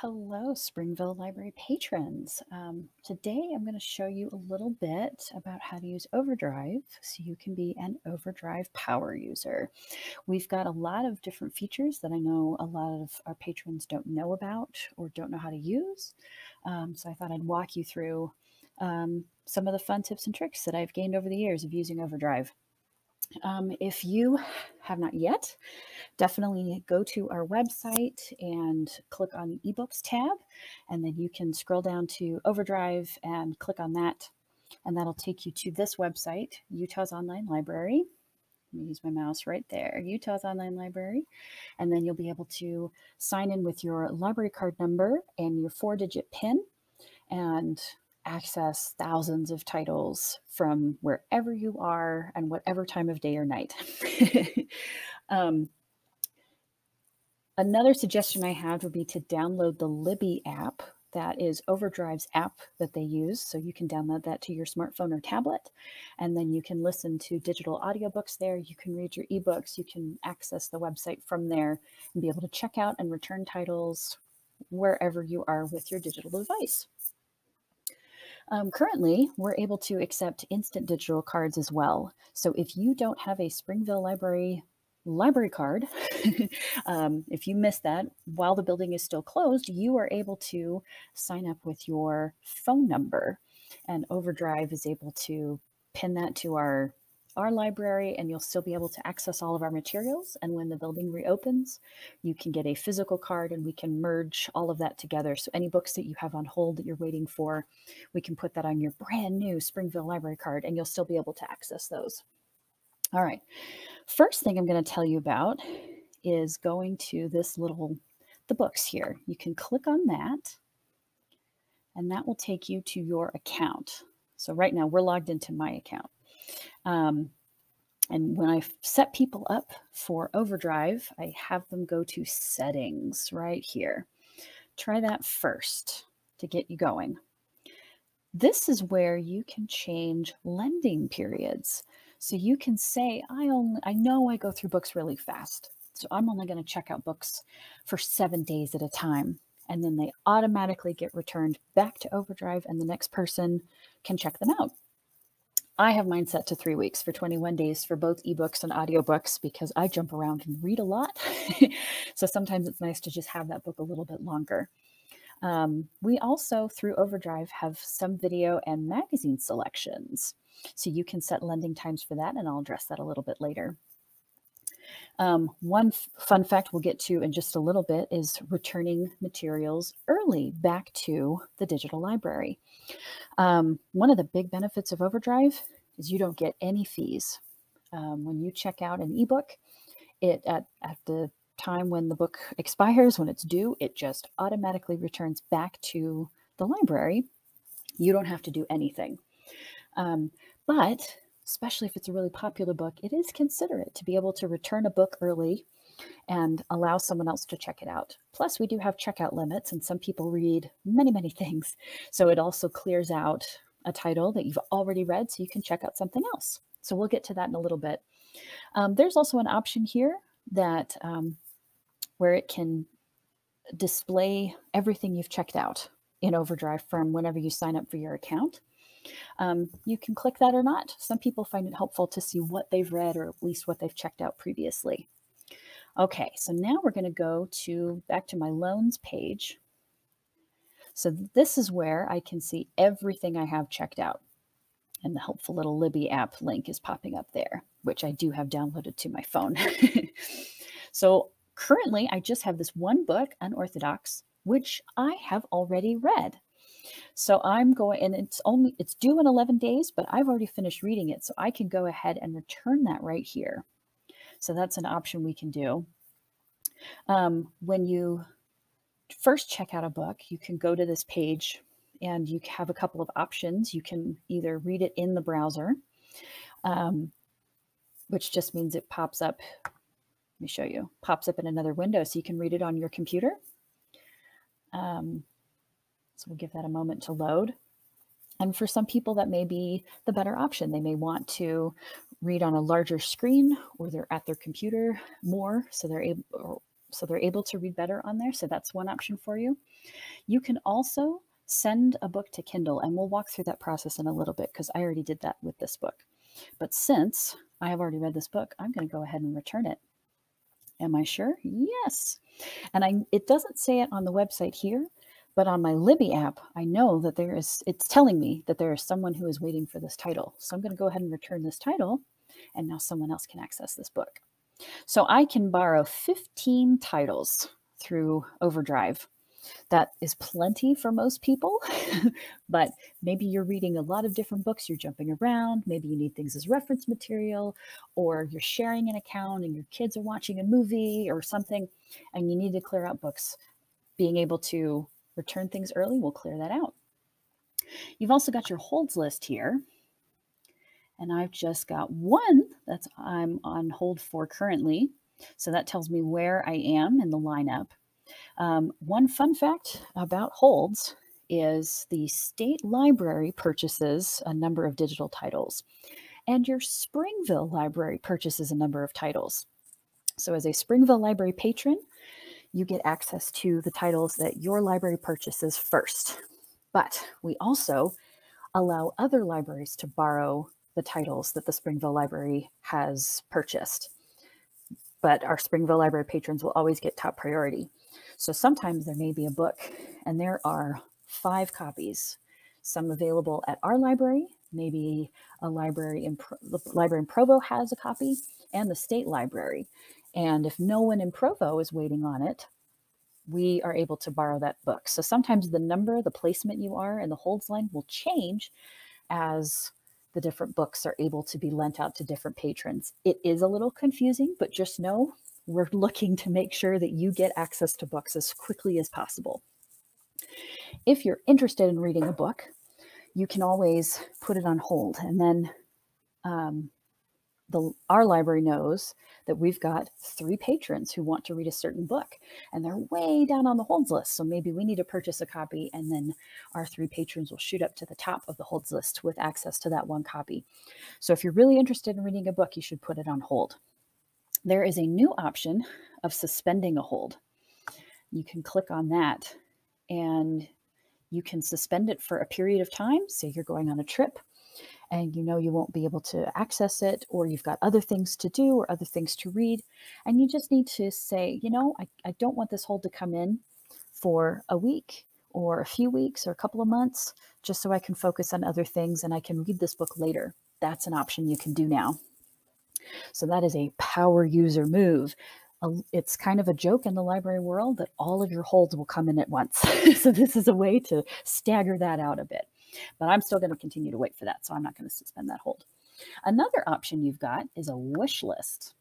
Hello, Springville Library patrons. Today I'm going to show you a little bit about how to use OverDrive so you can be an OverDrive Power User. We've got a lot of different features that I know a lot of our patrons don't know about or don't know how to use. So I thought I'd walk you through some of the fun tips and tricks that I've gained over the years of using OverDrive. If you have not yet, definitely go to our website and click on the eBooks tab, and then you can scroll down to OverDrive and click on that, and that'll take you to this website, Utah's Online Library. Let me use my mouse right there, Utah's Online Library, and then you'll be able to sign in with your library card number and your 4-digit PIN and access thousands of titles from wherever you are and whatever time of day or night. Another suggestion I have would be to download the Libby app. That is OverDrive's app that they use. So you can download that to your smartphone or tablet, and then you can listen to digital audiobooks there. You can read your ebooks. You can access the website from there and be able to check out and return titles wherever you are with your digital device. Currently, we're able to accept instant digital cards as well. So if you don't have a Springville Library card, if you miss that while the building is still closed, you are able to sign up with your phone number, and OverDrive is able to pin that to our library, and you'll still be able to access all of our materials. And when the building reopens, you can get a physical card and we can merge all of that together. So any books that you have on hold that you're waiting for, we can put that on your brand new Springville Library card, and you'll still be able to access those. All right. First thing I'm going to tell you about is going to the books here. You can click on that, and that will take you to your account. So right now we're logged into my account. And when I set people up for OverDrive, I have them go to settings right here. Try that first to get you going. This is where you can change lending periods. So you can say, I know I go through books really fast, so I'm only going to check out books for 7 days at a time. And then they automatically get returned back to OverDrive, and the next person can check them out. I have mine set to 3 weeks for 21 days for both ebooks and audiobooks because I jump around and read a lot. So sometimes it's nice to just have that book a little bit longer. We also, through OverDrive, have some video and magazine selections. So you can set lending times for that, and I'll address that a little bit later. One fun fact we'll get to in just a little bit is returning materials early back to the digital library. One of the big benefits of OverDrive is you don't get any fees. When you check out an ebook, at the time when the book expires, when it's due, it just automatically returns back to the library. You don't have to do anything. But especially if it's a really popular book, it is considerate to be able to return a book early and allow someone else to check it out. Plus, we do have checkout limits, and some people read many, many things. So it also clears out a title that you've already read so you can check out something else. So we'll get to that in a little bit. There's also an option here that where it can display everything you've checked out in OverDrive from whenever you sign up for your account. You can click that or not. Some people find it helpful to see what they've read, or at least what they've checked out previously. Okay, so now we're going to go back to my loans page. So this is where I can see everything I have checked out. And the helpful little Libby app link is popping up there, which I do have downloaded to my phone. So currently, I just have this one book, Unorthodox, which I have already read. So I'm going, and it's due in 11 days, but I've already finished reading it. So I can go ahead and return that right here. So that's an option we can do. When you first check out a book, you can go to this page and you have a couple of options. You can either read it in the browser, which just means it pops up. Let me show you, pops up in another window so you can read it on your computer. So we'll give that a moment to load. And for some people, that may be the better option. They may want to read on a larger screen, or they're at their computer more, so they're able, or so they're able to read better on there. So that's one option for you. You can also send a book to Kindle, and we'll walk through that process in a little bit because I already did that with this book. But since I have already read this book, I'm going to go ahead and return it. Am I sure? Yes. And it doesn't say it on the website here, but on my Libby app, I know that it's telling me that there is someone who is waiting for this title. So I'm going to go ahead and return this title, and now someone else can access this book. So I can borrow 15 titles through OverDrive. That is plenty for most people, but maybe you're reading a lot of different books, you're jumping around, maybe you need things as reference material, or you're sharing an account and your kids are watching a movie or something, and you need to clear out books. Being able to return things early will clear that out. You've also got your holds list here, and I've just got one that I'm on hold for currently, so that tells me where I am in the lineup. One fun fact about holds is the state library purchases a number of digital titles, and your Springville Library purchases a number of titles. So as a Springville Library patron, you get access to the titles that your library purchases first. But we also allow other libraries to borrow the titles that the Springville Library has purchased. But our Springville Library patrons will always get top priority. So sometimes there may be a book and there are 5 copies, some available at our library, maybe the library in Provo has a copy, and the state library. And if no one in Provo is waiting on it, we are able to borrow that book. So sometimes the placement you are in the holds line will change as the different books are able to be lent out to different patrons. It is a little confusing, but just know we're looking to make sure that you get access to books as quickly as possible. If you're interested in reading a book, you can always put it on hold, and then our library knows that we've got 3 patrons who want to read a certain book, and they're way down on the holds list. So maybe we need to purchase a copy, and then our 3 patrons will shoot up to the top of the holds list with access to that one copy. So if you're really interested in reading a book, you should put it on hold. There is a new option of suspending a hold. You can click on that, and you can suspend it for a period of time. Say you're going on a trip, and you know you won't be able to access it, or you've got other things to do or other things to read, and you just need to say, I don't want this hold to come in for a week or a few weeks or a couple of months, just so I can focus on other things and I can read this book later. That's an option you can do now. So that is a power user move. It's kind of a joke in the library world that all of your holds will come in at once. So this is a way to stagger that out a bit. But I'm still going to continue to wait for that, so I'm not going to suspend that hold. Another option you've got is a wish list.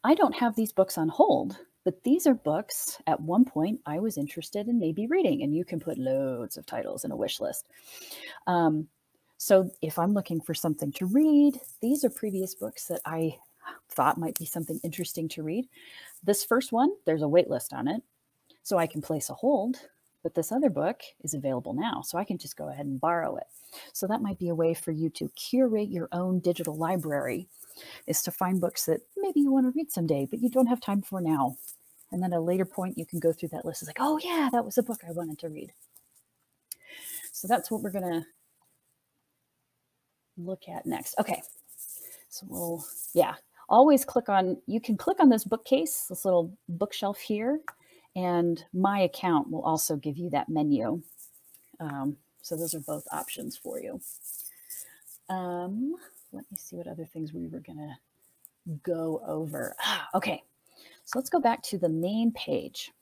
I don't have these books on hold, but these are books at one point I was interested in maybe reading, and you can put loads of titles in a wish list. So if I'm looking for something to read, these are previous books that I thought might be something interesting to read. This first one, there's a wait list on it, so I can place a hold. But this other book is available now, so I can just go ahead and borrow it. So that might be a way for you to curate your own digital library, is to find books that maybe you want to read someday, but you don't have time for now. And then at a later point, you can go through that list. It's like, oh yeah, that was a book I wanted to read. So that's what we're going to look at next. Okay, so always you can click on this bookcase, this little bookshelf here, and my account will also give you that menu. So those are both options for you. Let me see what other things we were going to go over. Okay, so let's go back to the main page.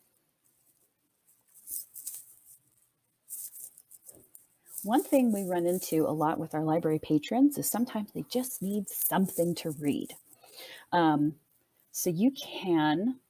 One thing we run into a lot with our library patrons is sometimes they just need something to read. So you can